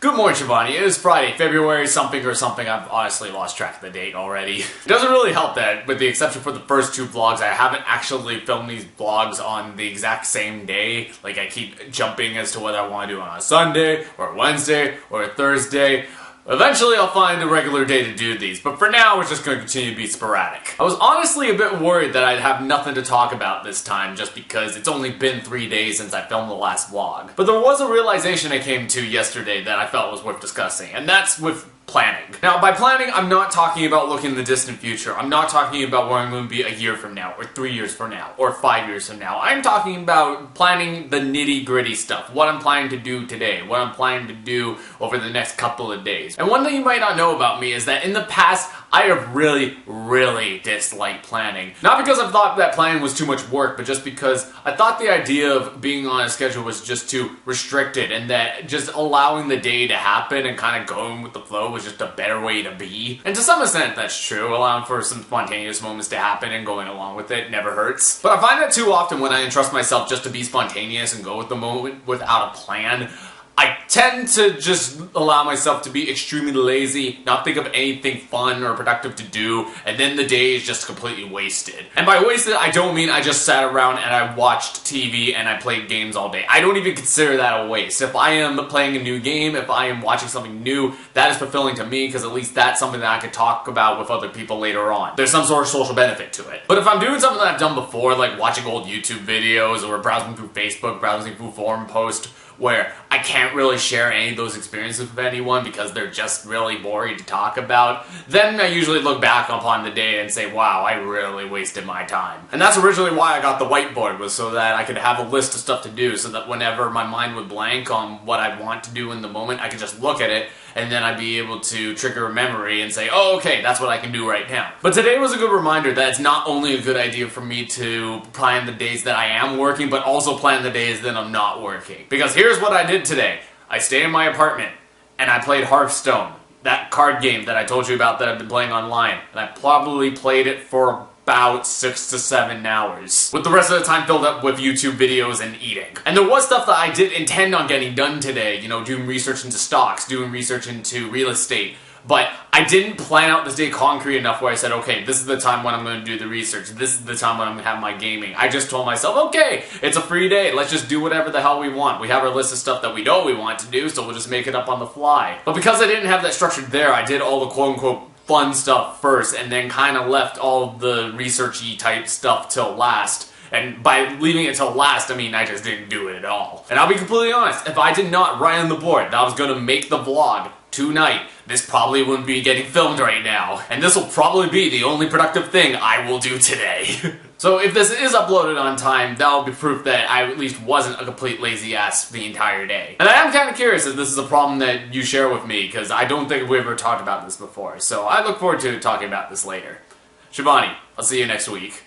Good morning, Shivani. It is Friday, February something or something. I've honestly lost track of the date already. It doesn't really help that, with the exception for the first two vlogs, I haven't actually filmed these vlogs on the exact same day. Like, I keep jumping as to whether I want to do it on a Sunday, or a Wednesday, or a Thursday. Eventually I'll find a regular day to do these, but for now it's just going to continue to be sporadic. I was honestly a bit worried that I'd have nothing to talk about this time just because it's only been 3 days since I filmed the last vlog. But there was a realization I came to yesterday that I felt was worth discussing, and that's with planning. Now, by planning, I'm not talking about looking in the distant future. I'm not talking about where I'm going to be a year from now, or 3 years from now, or 5 years from now. I'm talking about planning the nitty-gritty stuff. What I'm planning to do today. What I'm planning to do over the next couple of days. And one thing you might not know about me is that in the past, I have really disliked planning. Not because I thought that planning was too much work, but just because I thought the idea of being on a schedule was just too restricted, and that just allowing the day to happen and kind of going with the flow was just a better way to be. And to some extent that's true, allowing for some spontaneous moments to happen and going along with it never hurts. But I find that too often when I entrust myself just to be spontaneous and go with the moment without a plan, I tend to just allow myself to be extremely lazy, not think of anything fun or productive to do, and then the day is just completely wasted. And by wasted, I don't mean I just sat around and I watched TV and I played games all day. I don't even consider that a waste. If I am playing a new game, if I am watching something new, that is fulfilling to me because at least that's something that I could talk about with other people later on. There's some sort of social benefit to it. But if I'm doing something that I've done before, like watching old YouTube videos or browsing through Facebook, browsing through forum posts, where I can't really share any of those experiences with anyone because they're just really boring to talk about, then I usually look back upon the day and say, wow, I really wasted my time. And that's originally why I got the whiteboard, was so that I could have a list of stuff to do, so that whenever my mind would blank on what I want to do in the moment, I could just look at it, and then I'd be able to trigger a memory and say, oh, okay, that's what I can do right now. But today was a good reminder that it's not only a good idea for me to plan the days that I am working, but also plan the days that I'm not working. Because here's what I did today. I stayed in my apartment, and I played Hearthstone, that card game that I told you about that I've been playing online, and I probably played it for about 6 to 7 hours, with the rest of the time filled up with YouTube videos and eating. And there was stuff that I did intend on getting done today, you know, doing research into stocks, doing research into real estate, but I didn't plan out this day concrete enough where I said, okay, this is the time when I'm going to do the research, this is the time when I'm going to have my gaming. I just told myself, okay, it's a free day, let's just do whatever the hell we want. We have our list of stuff that we know we want to do, so we'll just make it up on the fly. But because I didn't have that structured there, I did all the quote-unquote fun stuff first, and then kind of left all the researchy type stuff till last. And by leaving it till last, I mean I just didn't do it at all. And I'll be completely honest, if I did not write on the board that I was going to make the vlog tonight, this probably wouldn't be getting filmed right now. And this will probably be the only productive thing I will do today. So if this is uploaded on time, that'll be proof that I at least wasn't a complete lazy ass the entire day. And I am kind of curious if this is a problem that you share with me, because I don't think we've ever talked about this before. So I look forward to talking about this later. Shivani, I'll see you next week.